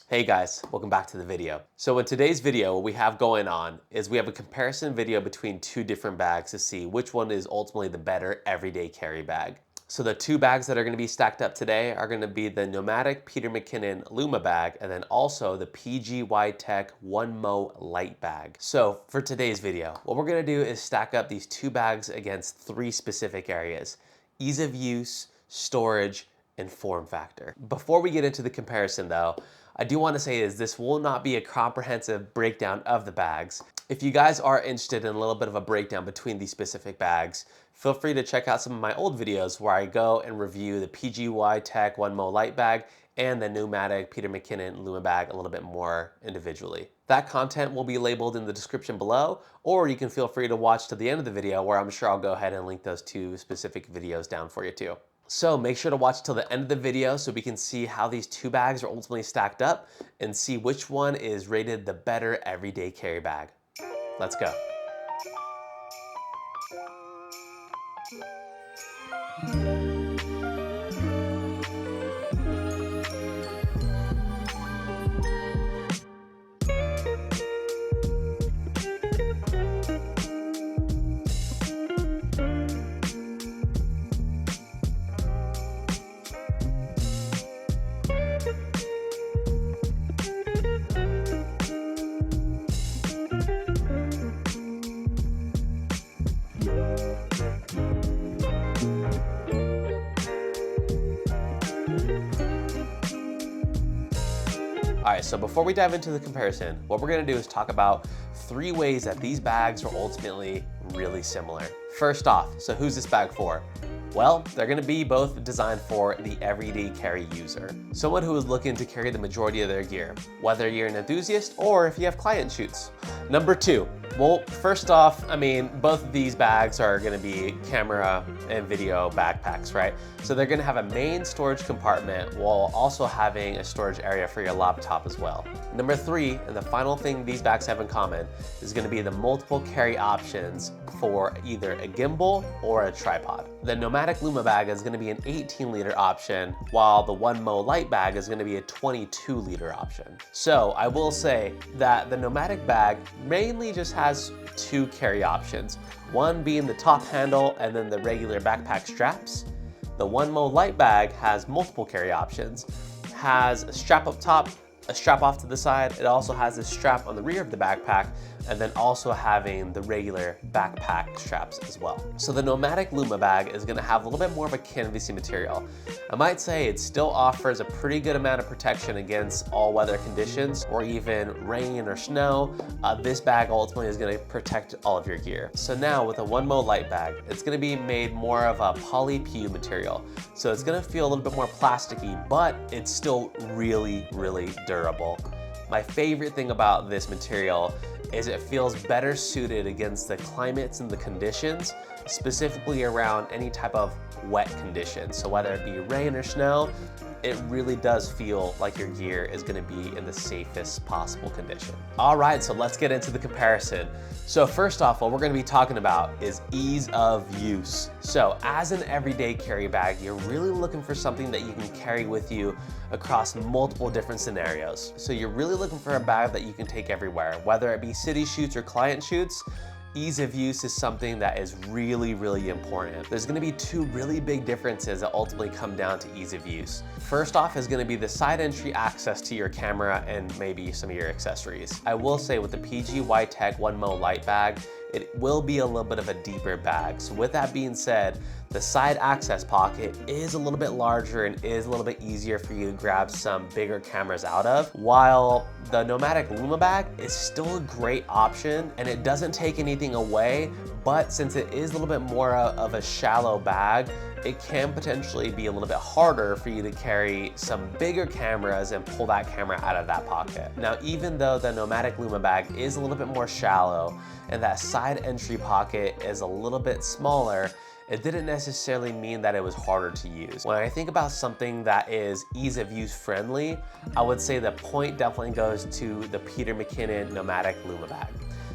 Hey guys, welcome back to the video. So in today's video, what we have going on is we have a comparison video between two different bags to see which one is ultimately the better everyday carry bag. So the two bags that are gonna be stacked up today are gonna be the Nomatic Peter McKinnon Luma bag and then also the PGYTECH OneMo Lite bag. So for today's video, what we're gonna do is stack up these two bags against three specific areas: ease of use, storage, and form factor. Before we get into the comparison though, I do want to say is this will not be a comprehensive breakdown of the bags. If you guys are interested in a little bit of a breakdown between these specific bags, feel free to check out some of my old videos where I go and review the PGYTECH OneMo Lite bag and the Nomatic Peter McKinnon Luma bag a little bit more individually. That content will be labeled in the description below, or you can feel free to watch to the end of the video where I'm sure I'll go ahead and link those two specific videos down for you too. So make sure to watch till the end of the video so we can see how these two bags are ultimately stacked up and see which one is rated the better everyday carry bag. Let's go. All right, so before we dive into the comparison, what we're gonna do is talk about three ways that these bags are ultimately really similar. First off, so who's this bag for? Well, they're gonna be both designed for the everyday carry user. Someone who is looking to carry the majority of their gear, whether you're an enthusiast or if you have client shoots. Number two, well, first off, both of these bags are gonna be camera and video backpacks, right? So they're gonna have a main storage compartment while also having a storage area for your laptop as well. Number three, and the final thing these bags have in common, is gonna be the multiple carry options for either a gimbal or a tripod. The Nomatic Luma bag is gonna be an 18-liter option, while the OneMo Lite bag is gonna be a 22-liter option. So I will say that the Nomatic bag mainly just has two carry options, one being the top handle and then the regular backpack straps. The OneMo Lite bag has multiple carry options, has a strap up top, a strap off to the side. It also has a strap on the rear of the backpack, and then also having the regular backpack straps as well. So the Nomatic Luma bag is gonna have a little bit more of a canvasy material. I might say it still offers a pretty good amount of protection against all weather conditions or even rain or snow. This bag ultimately is gonna protect all of your gear. So now with a OneMo Lite bag, it's gonna be made more of a poly PU material. So it's gonna feel a little bit more plasticky, but it's still really, really durable. My favorite thing about this material is it feels better suited against the climates and the conditions, specifically around any type of wet conditions. So whether it be rain or snow, it really does feel like your gear is gonna be in the safest possible condition. All right, so let's get into the comparison. So first off, what we're gonna be talking about is ease of use. So as an everyday carry bag, you're really looking for something that you can carry with you across multiple different scenarios. So you're really looking for a bag that you can take everywhere, whether it be city shoots or client shoots. Ease of use is something that is really, really important. There's gonna be two really big differences that ultimately come down to ease of use. First off is gonna be the side entry access to your camera and maybe some of your accessories. I will say with the PGYTECH OneMo Lite bag, it will be a little bit of a deeper bag. So with that being said, the side access pocket is a little bit larger and is a little bit easier for you to grab some bigger cameras out of, while the Nomatic Luma bag is still a great option and it doesn't take anything away, but since it is a little bit more of a shallow bag, it can potentially be a little bit harder for you to carry some bigger cameras and pull that camera out of that pocket. Now, even though the Nomatic Luma bag is a little bit more shallow and that side entry pocket is a little bit smaller, it didn't necessarily mean that it was harder to use. When I think about something that is ease of use friendly, I would say the point definitely goes to the Peter McKinnon Nomatic Luma bag.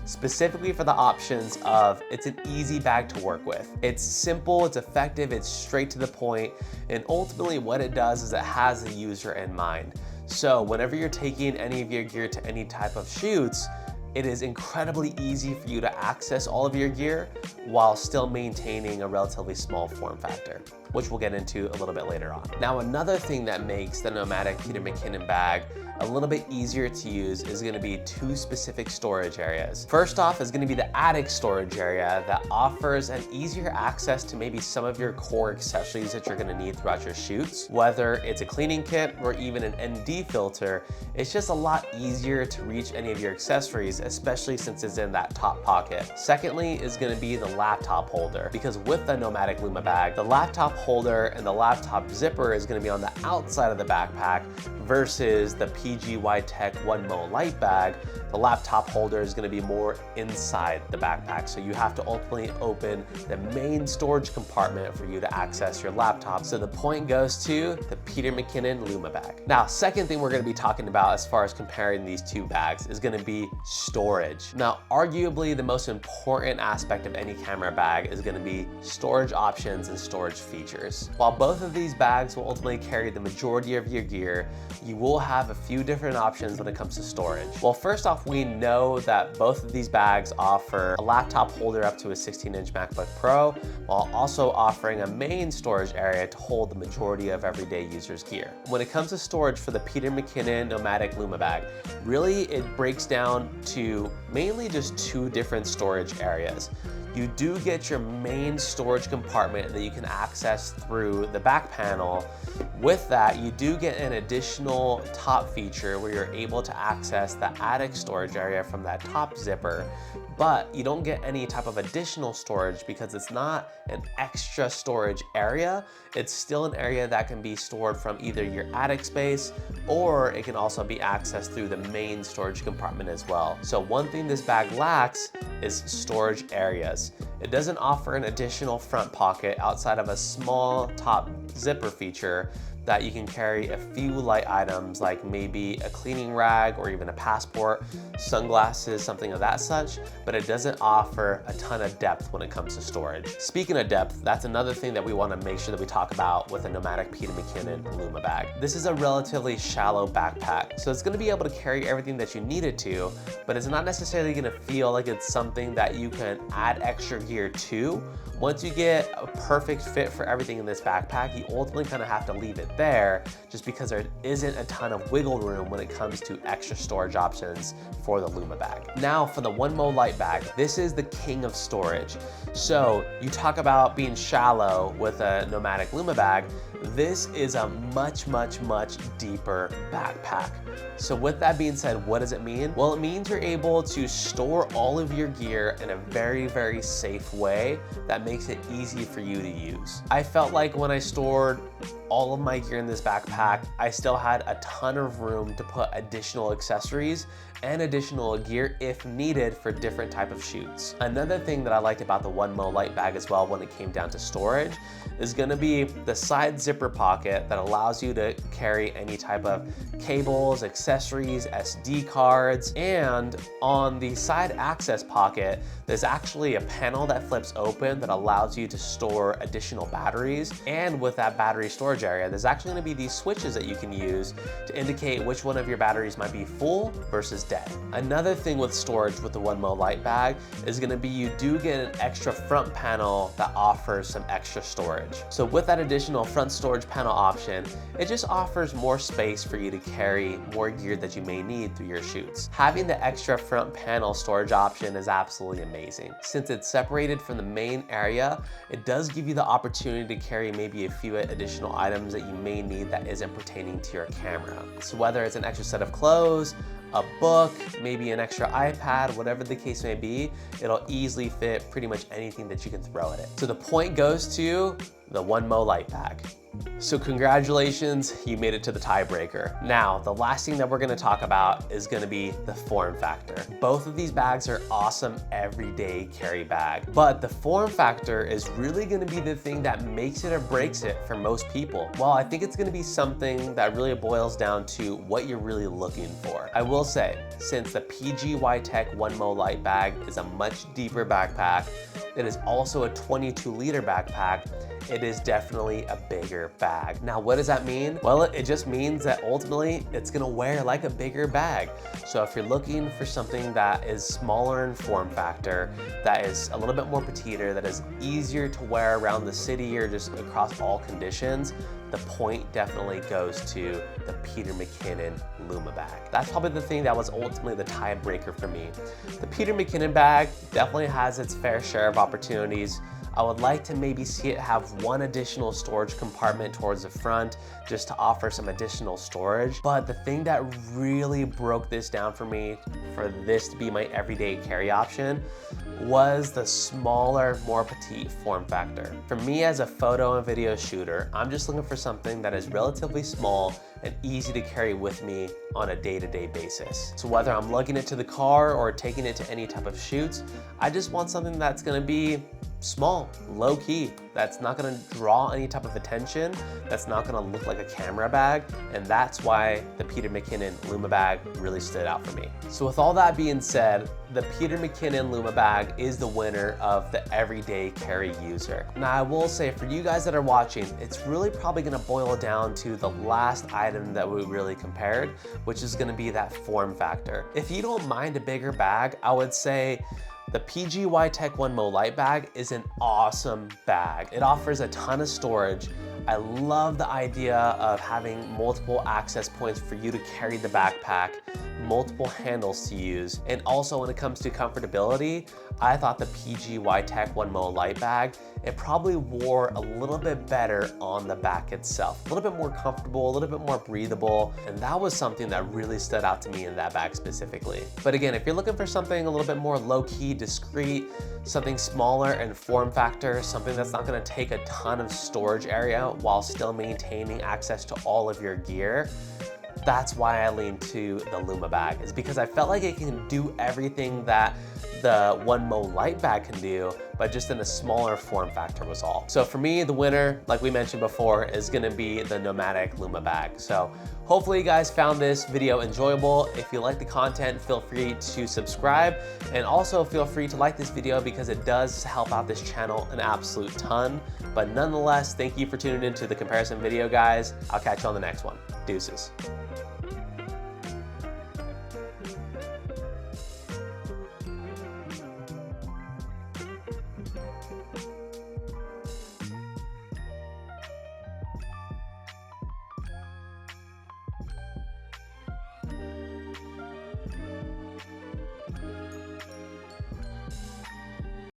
Specifically for the options of it's an easy bag to work with. It's simple, it's effective, it's straight to the point, and ultimately what it does is it has the user in mind. So whenever you're taking any of your gear to any type of shoots, it is incredibly easy for you to access all of your gear while still maintaining a relatively small form factor, which we'll get into a little bit later on. Now, another thing that makes the Nomatic Peter McKinnon bag a little bit easier to use is gonna be two specific storage areas. First off is gonna be the attic storage area that offers an easier access to maybe some of your core accessories that you're gonna need throughout your shoots. Whether it's a cleaning kit or even an ND filter, it's just a lot easier to reach any of your accessories, especially since it's in that top pocket. Secondly is gonna be the laptop holder, because with the Nomatic Luma bag, the laptop holder and the laptop zipper is gonna be on the outside of the backpack versus the PGYTECH OneMo Lite bag. The laptop holder is gonna be more inside the backpack. So you have to ultimately open the main storage compartment for you to access your laptop. So the point goes to the Peter McKinnon Luma bag. Now, second thing we're gonna be talking about as far as comparing these two bags is gonna be storage. Now, arguably the most important aspect of any camera bag is gonna be storage options and storage features. While both of these bags will ultimately carry the majority of your gear, you will have a few different options when it comes to storage. Well, first off, we know that both of these bags offer a laptop holder up to a 16-inch MacBook Pro, while also offering a main storage area to hold the majority of everyday users' gear. When it comes to storage for the Peter McKinnon Nomatic Luma bag, really it breaks down to mainly just two different storage areas. You do get your main storage compartment that you can access through the back panel. With that, you do get an additional top feature where you're able to access the attic storage area from that top zipper, but you don't get any type of additional storage because it's not an extra storage area. It's still an area that can be stored from either your attic space, or it can also be accessed through the main storage compartment as well. So one thing this bag lacks is storage areas. It doesn't offer an additional front pocket outside of a small top zipper feature that you can carry a few light items like maybe a cleaning rag or even a passport, sunglasses, something of that such, but it doesn't offer a ton of depth when it comes to storage. Speaking of depth, that's another thing that we want to make sure that we talk about with a Nomatic Peter McKinnon Luma bag. This is a relatively shallow backpack, so it's going to be able to carry everything that you need it to, but it's not necessarily going to feel like it's something that you can add extra gear to. Once you get a perfect fit for everything in this backpack, you ultimately kind of have to leave it there just because there isn't a ton of wiggle room when it comes to extra storage options for the Luma bag. Now for the OneMo Lite bag, this is the king of storage. So you talk about being shallow with a Nomatic Luma bag, this is a much deeper backpack. So with that being said, what does it mean? Well, it means you're able to store all of your gear in a very safe way that makes it easy for you to use. I felt like when I stored all of my gear in this backpack, I still had a ton of room to put additional accessories and additional gear if needed for different type of shoots. Another thing that I liked about the OneMo Lite bag as well when it came down to storage is gonna be the side zipper pocket that allows you to carry any type of cables, accessories, SD cards, and on the side access pocket, there's actually a panel that flips open that allows you to store additional batteries. And with that battery storage area, there's actually gonna be these switches that you can use to indicate which one of your batteries might be full versus dead. Another thing with storage with the OneMo Lite bag is gonna be you do get an extra front panel that offers some extra storage. So with that additional front storage panel option, it just offers more space for you to carry more gear that you may need through your shoots. Having the extra front panel storage option is absolutely amazing. Since it's separated from the main area, it does give you the opportunity to carry maybe a few additional items that you may need that isn't pertaining to your camera. So whether it's an extra set of clothes, a book, maybe an extra iPad, whatever the case may be, it'll easily fit pretty much anything that you can throw at it. So the point goes to the OneMo Lite bag. So congratulations, you made it to the tiebreaker. Now, the last thing that we're gonna talk about is gonna be the form factor. Both of these bags are awesome everyday carry bag, but the form factor is really gonna be the thing that makes it or breaks it for most people. Well, I think it's gonna be something that really boils down to what you're really looking for. I will say, since the PGYTECH OneMo Lite bag is a much deeper backpack, it is also a 22-liter backpack, it is definitely a bigger bigger bag. Now, what does that mean? Well, it just means that ultimately it's gonna wear like a bigger bag. So if you're looking for something that is smaller in form factor, that is a little bit more petiter, that is easier to wear around the city or just across all conditions, the point definitely goes to the Peter McKinnon Luma bag. That's probably the thing that was ultimately the tiebreaker for me. The Peter McKinnon bag definitely has its fair share of opportunities. I would like to maybe see it have one additional storage compartment towards the front just to offer some additional storage. But the thing that really broke this down for me, for this to be my everyday carry option, was the smaller, more petite form factor. For me as a photo and video shooter, I'm just looking for something that is relatively small and easy to carry with me on a day-to-day basis. So whether I'm lugging it to the car or taking it to any type of shoots, I just want something that's gonna be small, low key, that's not gonna draw any type of attention, that's not gonna look like a camera bag, and that's why the Peter McKinnon Luma bag really stood out for me. So with all that being said, the Peter McKinnon Luma bag is the winner of the everyday carry user. Now I will say, for you guys that are watching, it's really probably gonna boil down to the last item that we really compared, which is gonna be that form factor. If you don't mind a bigger bag, I would say the PGYTECH OneMo Lite bag is an awesome bag. It offers a ton of storage. I love the idea of having multiple access points for you to carry the backpack, multiple handles to use, and also when it comes to comfortability, I thought the PGYTECH OneMo Lite bag, it probably wore a little bit better on the back itself. A little bit more comfortable, a little bit more breathable, and that was something that really stood out to me in that bag specifically. But again, if you're looking for something a little bit more low-key, discreet, something smaller in form factor, something that's not gonna take a ton of storage area while still maintaining access to all of your gear, that's why I lean to the Luma bag, is because I felt like it can do everything that the OneMo Lite bag can do, but just in a smaller form factor was all. So for me, the winner, like we mentioned before, is gonna be the Nomatic Luma bag. So hopefully you guys found this video enjoyable. If you like the content, feel free to subscribe, and also feel free to like this video because it does help out this channel an absolute ton. But nonetheless, thank you for tuning into the comparison video, guys. I'll catch you on the next one. Deuces.